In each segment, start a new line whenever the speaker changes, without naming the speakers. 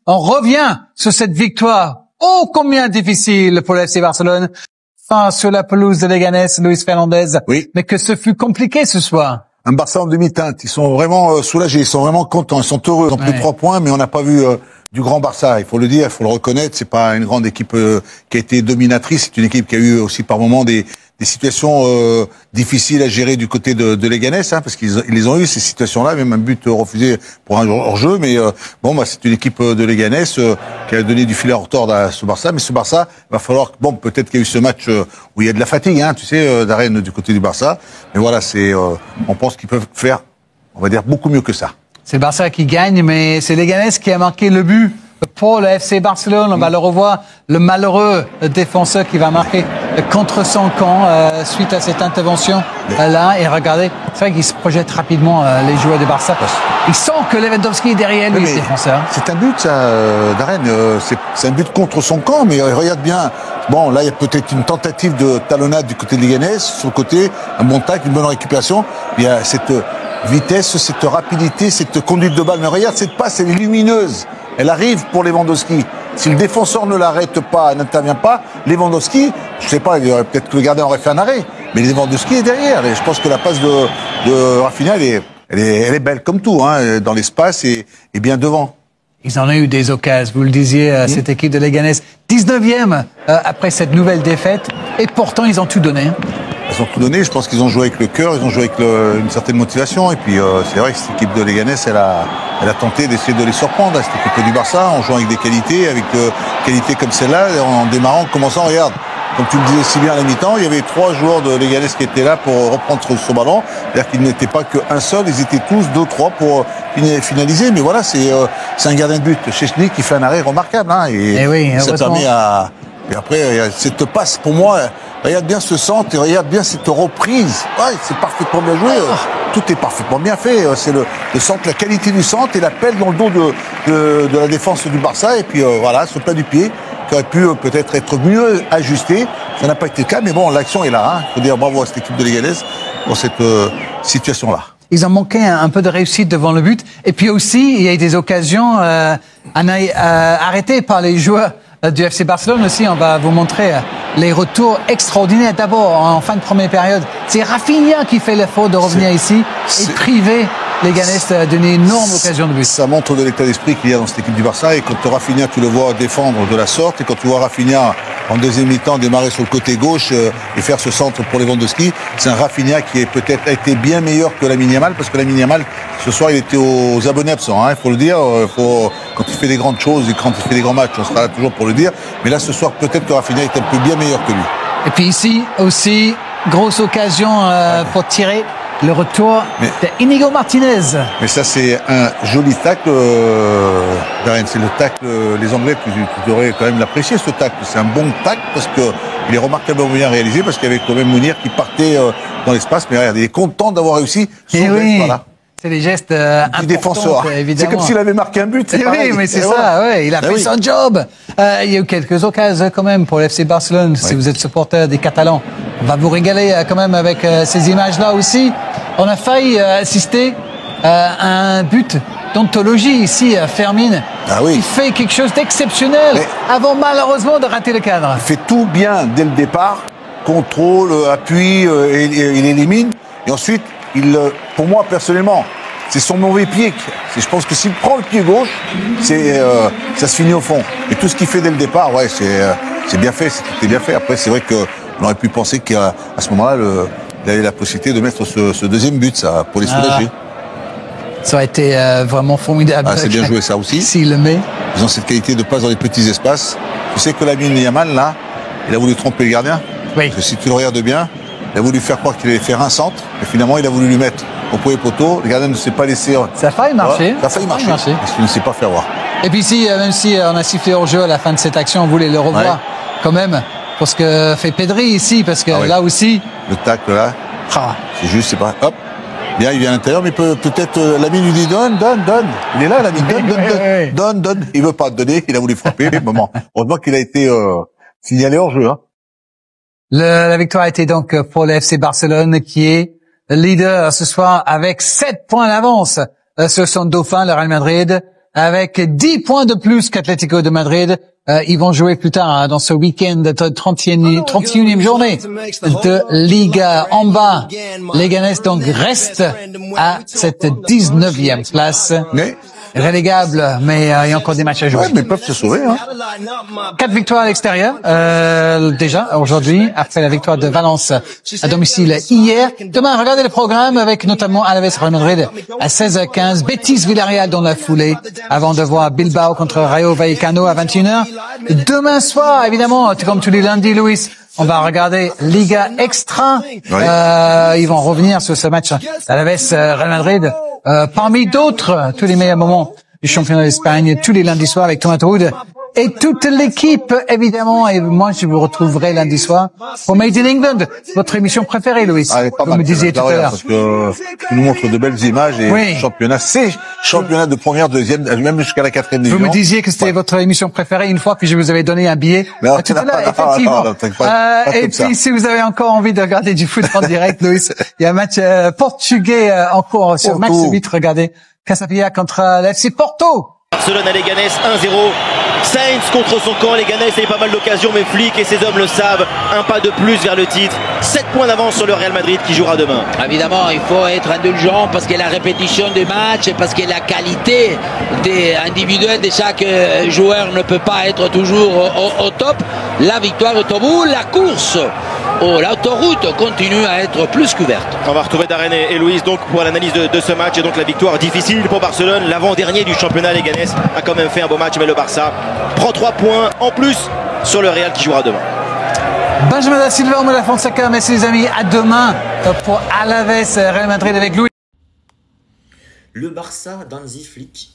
On revient sur cette victoire ô combien difficile pour le FC Barcelone sur la pelouse de Leganés, Luis Fernandez.
Oui.
Mais que ce fut compliqué ce soir.
Un Barça en demi-teinte. Ils sont vraiment soulagés, ils sont vraiment contents, ils sont heureux. Ils ont pris 3 points, mais on n'a pas vu du grand Barça. Il faut le dire, il faut le reconnaître. C'est pas une grande équipe qui a été dominatrice. C'est une équipe qui a eu aussi par moments des situations difficiles à gérer du côté de Leganés, hein, parce qu'ils les ont eu ces situations-là, même un but refusé pour un hors-jeu. Mais c'est une équipe de Leganés qui a donné du fil à retordre à ce Barça. Mais ce Barça, va falloir peut-être qu'il y a eu ce match où il y a de la fatigue, hein, tu sais, d'arène du côté du Barça. Mais voilà, on pense qu'ils peuvent faire, on va dire, beaucoup mieux que ça.
C'est le Barça qui gagne, mais c'est Leganés qui a marqué le but pour le FC Barcelone. On va le revoir, le malheureux défenseur qui va marquer contre son camp suite à cette intervention là. Et regardez, c'est vrai qu'il se projette rapidement les joueurs de Barça. Ils sentent que Lewandowski est derrière lui, ce défenseur.
C'est un but, ça, Darren. C'est un but contre son camp, mais regarde bien. Bon, là, il y a peut-être une tentative de talonnade du côté de Leganés, sur le côté, un bon tacle, une bonne récupération. Il y a cette vitesse, cette rapidité, cette conduite de balle. Mais regarde, cette passe, elle est lumineuse. Elle arrive pour Lewandowski. Si le défenseur ne l'arrête pas, n'intervient pas, Lewandowski, je sais pas, peut-être que le gardien aurait fait un arrêt, mais Lewandowski est derrière. Et je pense que la passe de Rafinha, elle est belle comme tout, hein, dans l'espace et bien devant.
Ils en ont eu des occasions, vous le disiez, cette équipe de Leganés. 19e après cette nouvelle défaite, et pourtant ils ont tout donné.
Ils ont tout donné, je pense qu'ils ont joué avec le cœur, ils ont joué avec une certaine motivation, et puis c'est vrai que cette équipe de Leganés, elle a tenté d'essayer de les surprendre, cette équipe du Barça, en jouant avec des qualités, qualités comme celle-là, en démarrant, en commençant, regarde, comme tu le disais si bien à la mi-temps, il y avait 3 joueurs de Leganés qui étaient là pour reprendre ce ballon, c'est-à-dire qu'ils n'étaient pas qu'un seul, ils étaient tous 2-3 pour finaliser, mais voilà, c'est un gardien de but, Szczęsny, qui fait un arrêt remarquable, hein, et ça permet à... Et après, cette passe, pour moi, regarde bien ce centre et regarde bien cette reprise. Ouais, c'est parfaitement bien joué. Tout est parfaitement bien fait. C'est le centre, la qualité du centre et l'appel dans le dos de la défense du Barça. Et puis voilà, ce plat du pied qui aurait pu peut-être être mieux ajusté. Ça n'a pas été le cas, mais bon, l'action est là. Il faut dire bravo à cette équipe de Leganés pour cette situation-là.
Ils ont manqué un peu de réussite devant le but. Et puis aussi, il y a eu des occasions arrêtées par les joueurs du FC Barcelone aussi. On va vous montrer les retours extraordinaires. D'abord, en fin de première période, c'est Rafinha qui fait l'effort de revenir ici et priver Leganés d'une énorme occasion de but.
Ça montre de l'état d'esprit qu'il y a dans cette équipe du Barça. Et quand Rafinha, tu le vois défendre de la sorte, et quand tu vois Rafinha en deuxième mi-temps démarrer sur le côté gauche et faire ce centre pour Lewandowski, c'est un Rafinha qui peut-être été bien meilleur que Lamine Yamal, parce que Lamine Yamal, ce soir, il était aux abonnés absents, hein, il faut le dire. Quand il fait des grandes choses et quand il fait des grands matchs, on sera là toujours pour le dire. Mais là, ce soir, peut-être que Rafinha est un peu bien meilleur que lui. Et
puis ici aussi, grosse occasion pour tirer le retour d'Inigo Martinez. Mais
ça, c'est un joli tacle, Darren. C'est le tacle, les Anglais, tu devrais quand même l'apprécier, ce tacle. C'est un bon tacle parce que il est remarquablement bien réalisé, parce qu'il y avait quand même Mounir qui partait dans l'espace. Mais regarde, il est content d'avoir réussi son geste, voilà.
C'est des gestes importants,
défenseur.
Évidemment.
C'est comme s'il avait marqué un but.
Oui, mais c'est ça, ouais, il a fait son job. Il y a eu quelques occasions quand même pour l'FC Barcelone. Si vous êtes supporter des Catalans, on va vous régaler quand même avec ces images-là aussi. On a failli assister à un but d'anthologie ici à Fermin. Il fait quelque chose d'exceptionnel avant malheureusement de rater le cadre.
Il fait tout bien dès le départ. Contrôle, appui, il élimine. Et ensuite, pour moi, personnellement, c'est son mauvais pied. Je pense que s'il prend le pied gauche, ça se finit au fond. Et tout ce qu'il fait dès le départ, c'est bien fait, c'était bien fait. Après, c'est vrai qu'on aurait pu penser qu'à ce moment-là, il avait la possibilité de mettre ce deuxième but, ça, pour les soulager.
Ça aurait été vraiment formidable.
C'est bien joué, ça aussi.
S'il le met.
Ils ont cette qualité de passe dans les petits espaces. Tu sais que Lamine Yamal, là, il a voulu tromper le gardien.
Oui.
Parce que si tu le regardes bien, il a voulu faire croire qu'il allait faire un centre, et finalement, il a voulu lui mettre au premier poteau. Le gardien ne s'est pas laissé.
Ça a failli marcher.
Ça a failli marcher. Parce qu'il ne s'est pas fait voir.
Et puis ici, même si on a sifflé hors jeu à la fin de cette action, on voulait le revoir quand même. Pour ce que fait Pedri ici, parce que là aussi.
Le tacle là. C'est juste, c'est pas. Hop. Bien, il vient à l'intérieur, mais peut-être Lamine lui dit donne. Il est là, Lamine, donne. Il veut pas te donner, il a voulu frapper. Moment. Heureusement qu'il a été signalé hors jeu. Hein.
La victoire a été donc pour le FC Barcelone, qui est leader ce soir avec 7 points d'avance sur son dauphin, le Real Madrid. avec 10 points de plus qu'Atlético de Madrid. Ils vont jouer plus tard dans ce week-end de 31e journée de Liga. En bas, Leganés donc reste à cette 19e place.
Mais
Relégable, mais il y a encore des matchs à jouer.
ouais, mais ils peuvent se sauver. Hein.
4 victoires à l'extérieur déjà aujourd'hui, après la victoire de Valence à domicile hier. Demain, regardez le programme avec notamment Alaves Real Madrid à 16h15, Betis Villarreal dans la foulée, avant de voir Bilbao contre Rayo Vallecano à 21h. Demain soir, évidemment, comme tous les lundis, Louis, on va regarder Liga Extra.
Oui.
Ils vont revenir sur ce match Alaves Real Madrid. Parmi d'autres, tous les meilleurs moments du championnat d'Espagne, tous les lundis soirs avec Thomas Toud et toute l'équipe, évidemment. Et moi, je vous retrouverai lundi soir pour Made in England, votre émission préférée, Louis.
Ah, elle est pas
Vous
mal,
me disiez tout à l'heure.
parce que tu nous montres de belles images et
Oui.
c'est championnat de première, deuxième, même jusqu'à la 4e division.
Vous me disiez que c'était votre émission préférée une fois que je vous avais donné un billet.
Non,
Tout à l'heure,
non,
effectivement.
non, t'inquiète pas
Et
comme ça.
puis, si vous avez encore envie de regarder du foot en direct, Louis, il y a un match portugais en cours sur
Porto.
Max 8. Regardez, Casapia contre l'FC Porto.
Barcelone à Leganés 1-0. Sainz contre son camp. Leganés a eu pas mal d'occasions, mais Flick et ses hommes le savent. Un pas de plus vers le titre. 7 points d'avance sur le Real Madrid qui jouera demain.
Évidemment, il faut être indulgent parce que la répétition des matchs et parce que la qualité individuelle de chaque joueur ne peut pas être toujours au top. La victoire est au bout, la course, l'autoroute continue à être plus couverte.
On va retrouver Darren et Louise donc pour l'analyse de ce match et donc la victoire difficile pour Barcelone. L'avant-dernier du championnat, Leganés a quand même fait un beau match, mais le Barça prend 3 points en plus sur le Real qui jouera demain.
Benjamin da Silva, Moula Fonseca, merci les amis. À demain pour Alaves Real Madrid avec Louis.
Le Barça d'Hansi Flick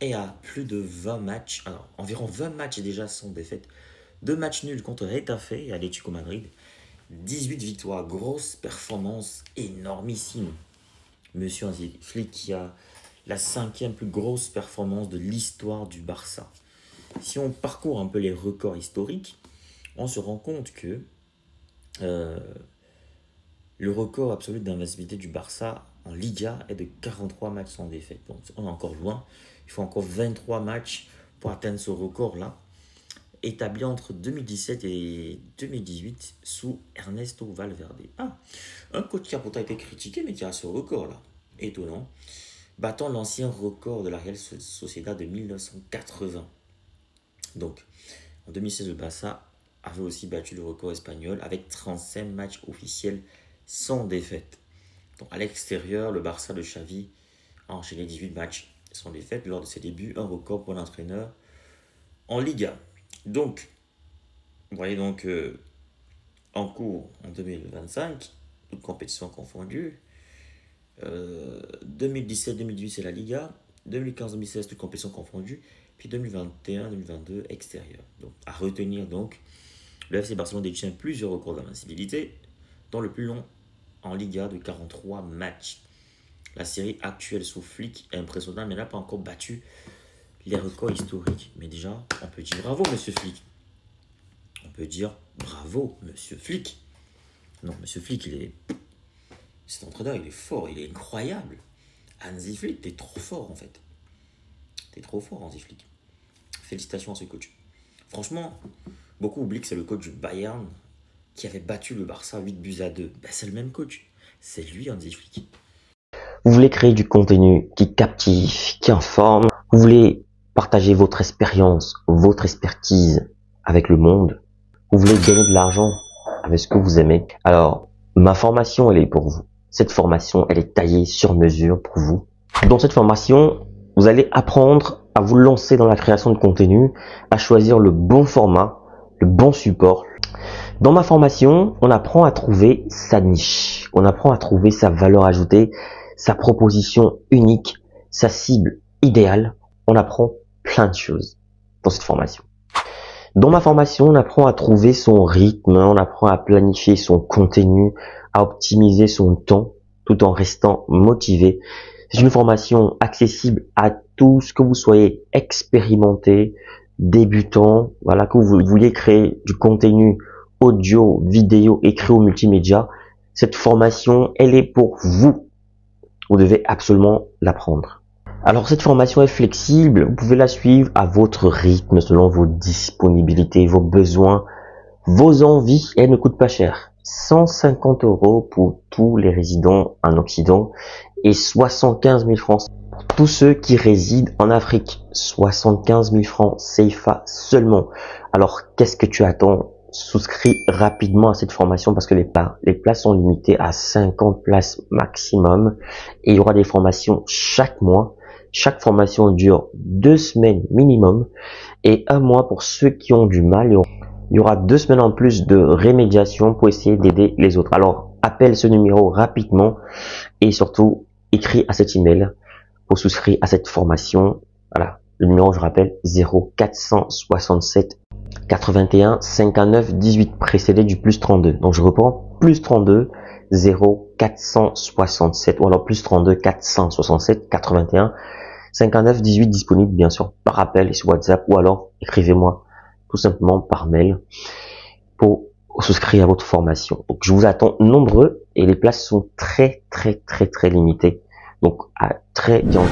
est à plus de 20 matchs, alors environ 20 matchs déjà sans défaite. 2 matchs nuls contre Getafe et Atlético Madrid. 18 victoires, grosse performance énormissime. Monsieur Hansi Flick qui a la 5e plus grosse performance de l'histoire du Barça. Si on parcourt un peu les records historiques, on se rend compte que le record absolu d'invincibilité du Barça en Liga est de 43 matchs sans défaite. Donc on est encore loin. Il faut encore 23 matchs pour atteindre ce record-là, établi entre 2017 et 2018 sous Ernesto Valverde. Ah, un coach qui a pourtant été critiqué, mais qui a ce record-là. Étonnant. Battant l'ancien record de la Real Sociedad de 1980. Donc, en 2016, le Barça avait aussi battu le record espagnol avec 35 matchs officiels sans défaite. Donc, à l'extérieur, le Barça de Xavi a enchaîné 18 matchs sans défaite lors de ses débuts, un record pour l'entraîneur en Liga. Donc, vous voyez donc en cours en 2025, toutes compétitions confondues, 2017-2018 c'est la Liga, 2015-2016 toutes compétitions confondues, puis 2021-2022 extérieur. Donc, à retenir donc, le FC Barcelone détient plusieurs records d'invincibilité, dont le plus long en Liga de 43 matchs. La série actuelle sous Flick est impressionnante, mais n'a pas encore battu les records historiques. Mais déjà, on peut dire bravo, monsieur Flick. On peut dire bravo, monsieur Flick. Non, monsieur Flick, cet entraîneur, il est fort, il est incroyable. Hansi Flick, t'es trop fort, en fait. T'es trop fort, Hansi Flick. Félicitations à ce coach. Franchement, beaucoup oublient que c'est le coach du Bayern qui avait battu le Barça 8-2. Ben, c'est le même coach. C'est lui, Hansi Flick.
Vous voulez créer du contenu qui captive, qui informe. Vous voulez partager votre expérience, votre expertise avec le monde. Vous voulez gagner de l'argent avec ce que vous aimez. Alors, ma formation, elle est pour vous. Cette formation, elle est taillée sur mesure pour vous. Dans cette formation, vous allez apprendre à vous lancer dans la création de contenu, à choisir le bon format, le bon support. Dans ma formation, on apprend à trouver sa niche. On apprend à trouver sa valeur ajoutée, sa proposition unique, sa cible idéale. On apprend plein de choses dans cette formation. Dans ma formation, on apprend à trouver son rythme, on apprend à planifier son contenu, à optimiser son temps tout en restant motivé. C'est une formation accessible à tous, que vous soyez expérimenté, débutant, voilà, que vous vouliez créer du contenu audio, vidéo, écrit ou multimédia. Cette formation, elle est pour vous. Vous devez absolument l'apprendre. Alors cette formation est flexible, vous pouvez la suivre à votre rythme, selon vos disponibilités, vos besoins, vos envies, et elle ne coûte pas cher. 150 € pour tous les résidents en Occident et 75 000 francs pour tous ceux qui résident en Afrique. 75 000 francs CFA seulement. Alors qu'est-ce que tu attends? Souscris rapidement à cette formation parce que les places sont limitées à 50 places maximum et il y aura des formations chaque mois. Chaque formation dure 2 semaines minimum et 1 mois pour ceux qui ont du mal. Il y aura 2 semaines en plus de rémédiation pour essayer d'aider les autres. Alors, appelle ce numéro rapidement et surtout, écris à cet email pour souscrire à cette formation. Voilà, le numéro, je rappelle, 0467 81 59 18 précédé du plus 32. Donc, je reprends, plus 32 0467 ou alors plus 32 467 81 59 18 disponible bien sûr par appel et sur WhatsApp ou alors écrivez-moi tout simplement par mail pour souscrire à votre formation. Donc je vous attends nombreux et les places sont très limitées. Donc à très bientôt.